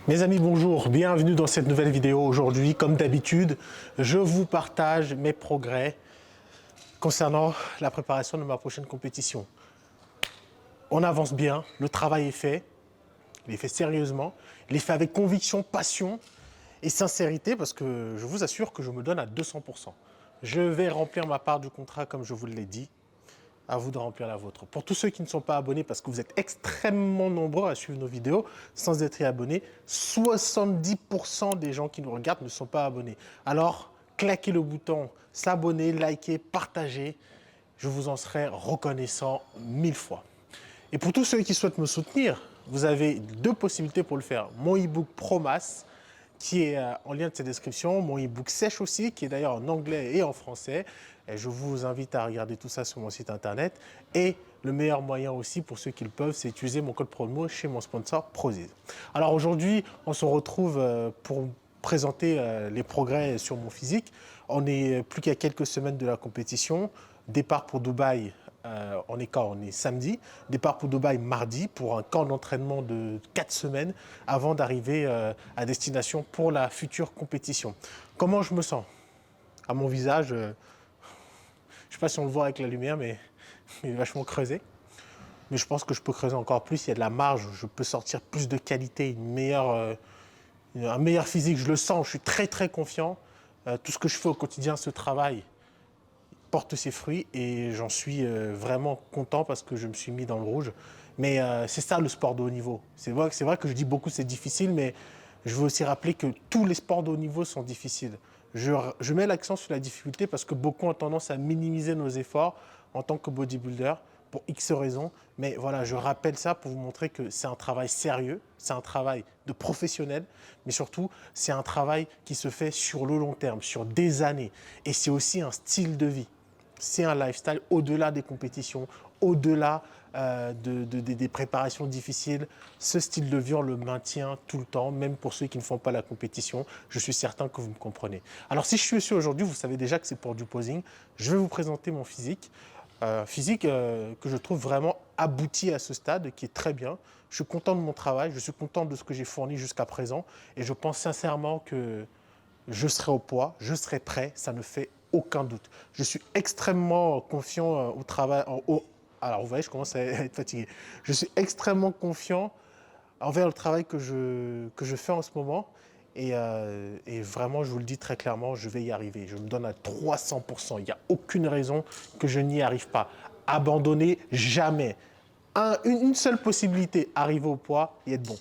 Mes amis, bonjour, bienvenue dans cette nouvelle vidéo. Aujourd'hui, comme d'habitude, je vous partage mes progrès concernant la préparation de ma prochaine compétition. On avance bien, le travail est fait, il est fait sérieusement, il est fait avec conviction, passion et sincérité parce que je vous assure que je me donne à 200%. Je vais remplir ma part du contrat comme je vous l'ai dit. À vous de remplir la vôtre. Pour tous ceux qui ne sont pas abonnés, parce que vous êtes extrêmement nombreux à suivre nos vidéos sans être abonnés, 70% des gens qui nous regardent ne sont pas abonnés. Alors, claquez le bouton s'abonner, liker, partager. Je vous en serai reconnaissant 1000 fois. Et pour tous ceux qui souhaitent me soutenir, vous avez deux possibilités pour le faire. Mon e-book ProMass, qui est en lien de cette description, mon e-book Sèche aussi, qui est d'ailleurs en anglais et en français. Et je vous invite à regarder tout ça sur mon site internet. Et le meilleur moyen aussi, pour ceux qui le peuvent, c'est utiliser mon code promo chez mon sponsor Prozis. Alors aujourd'hui, on se retrouve pour présenter les progrès sur mon physique. On n'est plus qu'à quelques semaines de la compétition. Départ pour Dubaï. On est samedi, départ pour Dubaï mardi pour un camp d'entraînement de 4 semaines avant d'arriver à destination pour la future compétition. Comment je me sens? À mon visage, je ne sais pas si on le voit avec la lumière, mais il est vachement creusé. Mais je pense que je peux creuser encore plus, il y a de la marge, je peux sortir plus de qualité, un meilleur physique, je le sens, je suis très très confiant. Tout ce que je fais au quotidien, ce travail, porte ses fruits et j'en suis vraiment content parce que je me suis mis dans le rouge. Mais c'est ça le sport de haut niveau. C'est vrai que je dis beaucoup c'est difficile, mais je veux aussi rappeler que tous les sports de haut niveau sont difficiles. Je mets l'accent sur la difficulté parce que beaucoup ont tendance à minimiser nos efforts en tant que bodybuilder pour X raisons. Mais voilà, je rappelle ça pour vous montrer que c'est un travail sérieux, c'est un travail de professionnel, mais surtout, c'est un travail qui se fait sur le long terme, sur des années. Et c'est aussi un style de vie. C'est un lifestyle au-delà des compétitions, au-delà des préparations difficiles. Ce style de vie, on le maintient tout le temps, même pour ceux qui ne font pas la compétition. Je suis certain que vous me comprenez. Alors, si je suis ici aujourd'hui, vous savez déjà que c'est pour du posing. Je vais vous présenter mon physique. Que je trouve vraiment abouti à ce stade, qui est très bien. Je suis content de mon travail, je suis content de ce que j'ai fourni jusqu'à présent. Et je pense sincèrement que je serai au poids, je serai prêt, ça ne fait aucun doute. Je suis extrêmement confiant au travail. Alors, vous voyez, je commence à être fatigué. Je suis extrêmement confiant envers le travail que je fais en ce moment. Et vraiment, je vous le dis très clairement, je vais y arriver. Je me donne à 300%. Il n'y a aucune raison que je n'y arrive pas. Abandonner, jamais. Une seule possibilité, arriver au poids et être bon.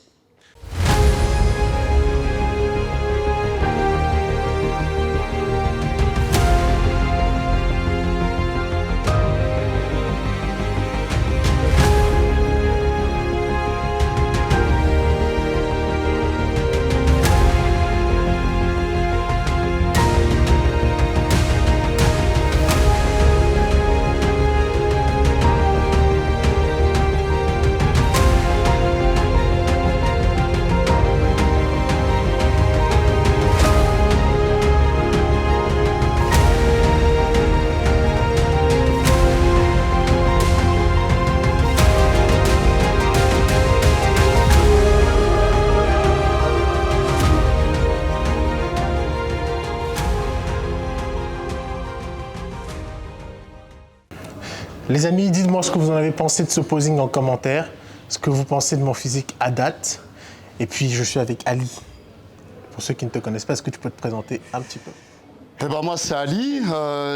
Les amis, dites-moi ce que vous en avez pensé de ce posing en commentaire, ce que vous pensez de mon physique à date. Et puis, je suis avec Ali. Pour ceux qui ne te connaissent pas, est-ce que tu peux te présenter un petit peu? Eh ben moi c'est Ali,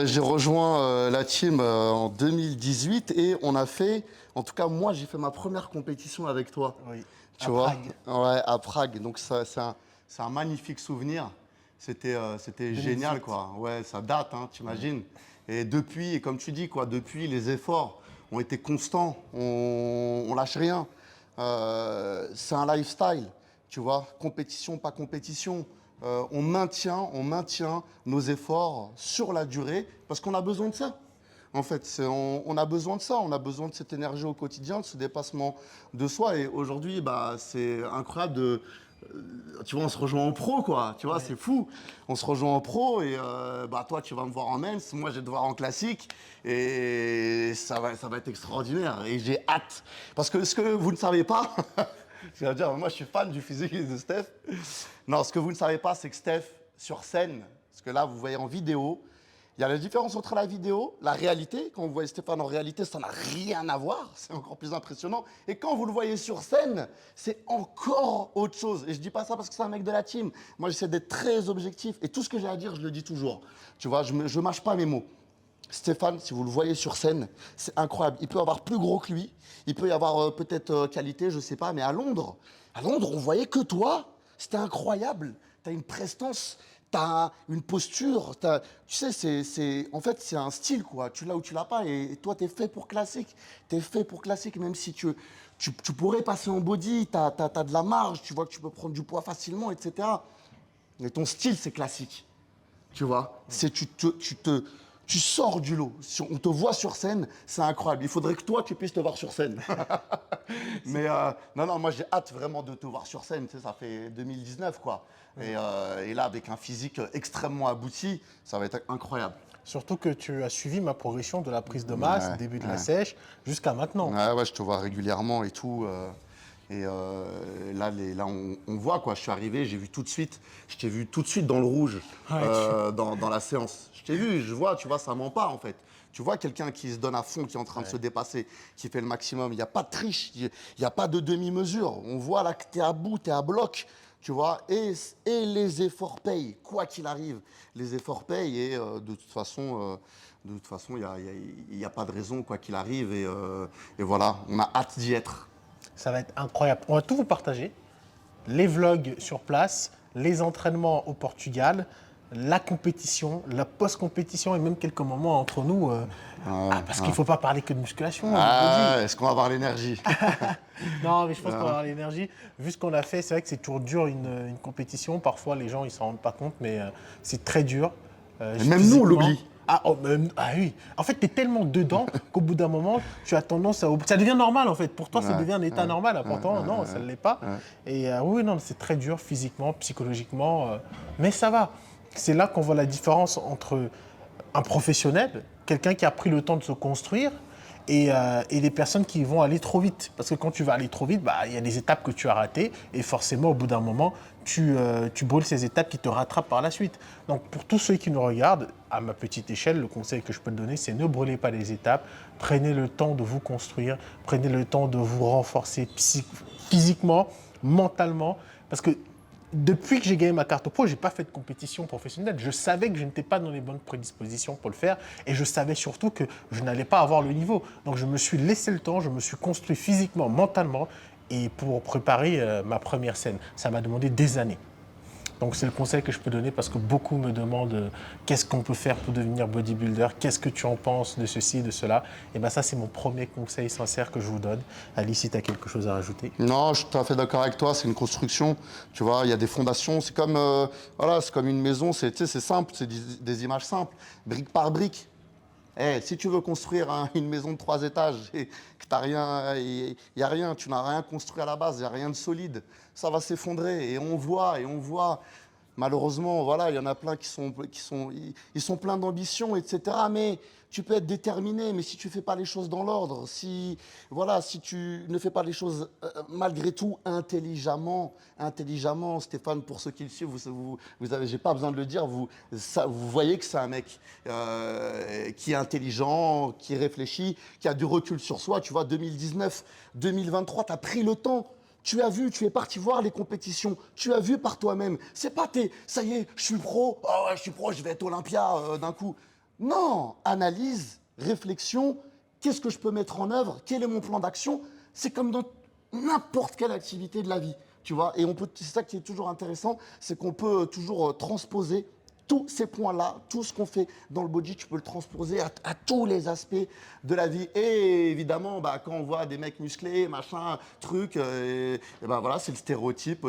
j'ai rejoint la team en 2018 et on a fait, en tout cas moi j'ai fait ma première compétition avec toi. Oui, tu vois, ouais, à Prague. Donc c'est un magnifique souvenir. C'était génial quoi. Ouais, ça date, hein, t'imagines. Et depuis, et comme tu dis quoi, depuis les efforts ont été constants, on lâche rien. C'est un lifestyle, tu vois, compétition pas compétition. On maintient nos efforts sur la durée parce qu'on a besoin de ça. En fait, on a besoin de ça, on a besoin de cette énergie au quotidien, de ce dépassement de soi. Et aujourd'hui, bah, c'est incroyable tu vois, on se rejoint en pro, quoi. Tu vois, ouais. C'est fou. On se rejoint en pro et bah, toi, tu vas me voir en men's, moi, je vais te voir en classique. Et ça va être extraordinaire. Et j'ai hâte. Parce que ce que vous ne savez pas, Je veux dire, moi, je suis fan du physique de Steph. Non, ce que vous ne savez pas, c'est que Steph, sur scène, parce que là, vous voyez en vidéo, il y a la différence entre la vidéo, la réalité. Quand vous voyez Stéphane en réalité, ça n'a rien à voir. C'est encore plus impressionnant. Et quand vous le voyez sur scène, c'est encore autre chose. Et je dis pas ça parce que c'est un mec de la team. Moi, j'essaie d'être très objectif. Et tout ce que j'ai à dire, je le dis toujours. Tu vois, je ne mâche pas mes mots. Stéphane, si vous le voyez sur scène, c'est incroyable. Il peut avoir plus gros que lui. Il peut y avoir peut-être qualité, je sais pas. Mais à Londres, on voyait que toi. C'était incroyable. Tu as une prestance. T'as une posture, tu sais, en fait, c'est un style, quoi. Tu l'as ou tu l'as pas. Et toi, t'es fait pour classique. T'es fait pour classique, même si tu pourrais passer en body, t'as de la marge, tu vois que tu peux prendre du poids facilement, etc. Mais ton style, c'est classique. Tu vois, tu sors du lot. Si on te voit sur scène, c'est incroyable. Il faudrait que toi, tu puisses te voir sur scène. Mais non, moi, j'ai hâte vraiment de te voir sur scène. Tu sais, ça fait 2019, quoi. Et là, avec un physique extrêmement abouti, ça va être incroyable. Surtout que tu as suivi ma progression de la prise de masse, début de la sèche, jusqu'à maintenant. Ouais, je te vois régulièrement et tout. Et là, on voit, quoi. Je suis arrivé, je t'ai vu tout de suite dans le rouge, dans la séance. Je t'ai vu, je vois, tu vois, ça ment pas, en fait. Tu vois quelqu'un qui se donne à fond, qui est en train de se dépasser, qui fait le maximum. Il n'y a pas de triche, il n'y a pas de demi-mesure. On voit là que tu es à bout, tu es à bloc, tu vois. Et les efforts payent, quoi qu'il arrive. Les efforts payent et de toute façon, il n'y a pas de raison, quoi qu'il arrive. Et voilà, on a hâte d'y être. Ça va être incroyable. On va tout vous partager. Les vlogs sur place, les entraînements au Portugal, la compétition, la post-compétition et même quelques moments entre nous. Parce qu'il ne faut pas parler que de musculation. Est-ce qu'on va avoir l'énergie? Non, mais je pense qu'on va avoir l'énergie. Vu ce qu'on a fait, c'est vrai que c'est toujours dur une compétition. Parfois, les gens, ils ne s'en rendent pas compte, mais c'est très dur. Même nous, on l'oublie. Oui. En fait, tu es tellement dedans qu'au bout d'un moment, tu as tendance à... Ça devient normal, en fait. Pour toi, ça devient un état normal. Pourtant, non, ça ne l'est pas. Et oui, non, c'est très dur physiquement, psychologiquement. Mais ça va. C'est là qu'on voit la différence entre un professionnel, quelqu'un qui a pris le temps de se construire, et des personnes qui vont aller trop vite. Parce que quand tu vas aller trop vite, il y a des étapes que tu as ratées et forcément, au bout d'un moment, tu brûles ces étapes qui te rattrapent par la suite. Donc, pour tous ceux qui nous regardent, à ma petite échelle, le conseil que je peux te donner, c'est ne brûlez pas les étapes. Prenez le temps de vous construire, prenez le temps de vous renforcer physiquement, mentalement. Parce que depuis que j'ai gagné ma carte pro, je n'ai pas fait de compétition professionnelle. Je savais que je n'étais pas dans les bonnes prédispositions pour le faire et je savais surtout que je n'allais pas avoir le niveau. Donc je me suis laissé le temps, je me suis construit physiquement, mentalement et pour préparer ma première scène. Ça m'a demandé des années. Donc c'est le conseil que je peux donner parce que beaucoup me demandent qu'est-ce qu'on peut faire pour devenir bodybuilder, qu'est-ce que tu en penses de ceci et de cela. Et bien ça, c'est mon premier conseil sincère que je vous donne. Alice, si tu as quelque chose à rajouter. Non, je suis tout à fait d'accord avec toi, c'est une construction. Tu vois, il y a des fondations, c'est comme, c'est comme une maison, c'est simple, c'est des images simples, brique par brique. Si tu veux construire une maison de 3 étages et que t'as rien, il n'y a rien, tu n'as rien construit à la base, il n'y a rien de solide, ça va s'effondrer. Et on voit, malheureusement, voilà, il y en a plein ils sont pleins d'ambition, etc. Mais tu peux être déterminé, mais si tu ne fais pas les choses dans l'ordre, si tu ne fais pas les choses malgré tout intelligemment, Stéphane, pour ceux qui le suivent, j'ai pas besoin de le dire, vous voyez que c'est un mec qui est intelligent, qui réfléchit, qui a du recul sur soi. Tu vois, 2019, 2023, tu as pris le temps. Tu as vu, tu es parti voir les compétitions. Tu as vu par toi-même. C'est pas ça y est, je suis pro. Oh ouais, je suis pro, je vais être Olympia d'un coup. Non, analyse, réflexion. Qu'est-ce que je peux mettre en œuvre? Quel est mon plan d'action? C'est comme dans n'importe quelle activité de la vie. Tu vois, et c'est ça qui est toujours intéressant, c'est qu'on peut toujours transposer tous ces points-là, tout ce qu'on fait dans le body, tu peux le transposer à tous les aspects de la vie. Et évidemment, quand on voit des mecs musclés, machin, truc, voilà, c'est le stéréotype,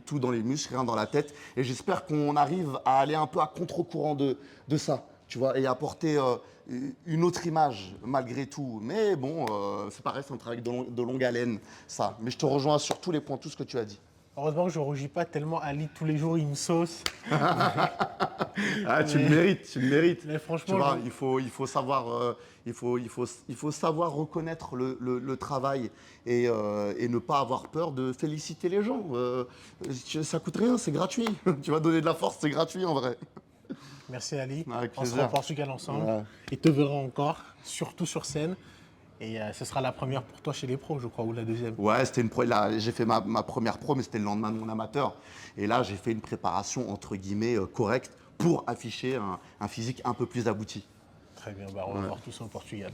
tout dans les muscles, rien dans la tête. Et j'espère qu'on arrive à aller un peu à contre-courant de ça, tu vois, et apporter une autre image malgré tout. Mais bon, c'est pareil, c'est un travail de longue haleine, ça. Mais je te rejoins sur tous les points, tout ce que tu as dit. Heureusement que je ne rougis pas tellement Ali, tous les jours, il me sauce. Ah, tu le mérites, tu le mérites. Mais Tu franchement, vois, il faut savoir reconnaître le travail et ne pas avoir peur de féliciter les gens. Ça coûte rien, c'est gratuit. Tu vas donner de la force, c'est gratuit en vrai. merci Ali. Avec On sera plaisir. au Portugal ensemble. Ouais. Et te verra encore, surtout sur scène. Et ce sera la première pour toi chez les pros, je crois, ou la deuxième. Ouais, c'était là, j'ai fait ma première pro, mais c'était le lendemain de mon amateur. Et là, j'ai fait une préparation entre guillemets correcte pour afficher un physique un peu plus abouti. Très bien, bah, on va voir tout ça au Portugal.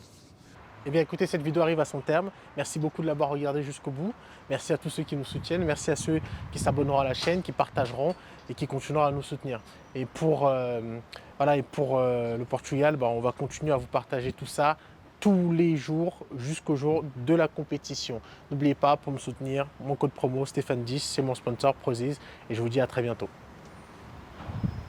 Eh bien écoutez, cette vidéo arrive à son terme. Merci beaucoup de l'avoir regardée jusqu'au bout. Merci à tous ceux qui nous soutiennent. Merci à ceux qui s'abonneront à la chaîne, qui partageront et qui continueront à nous soutenir. Et pour, le Portugal, bah, on va continuer à vous partager tout ça tous les jours jusqu'au jour de la compétition. N'oubliez pas, pour me soutenir, mon code promo Stéphane 10, c'est mon sponsor Prozis. Et je vous dis à très bientôt.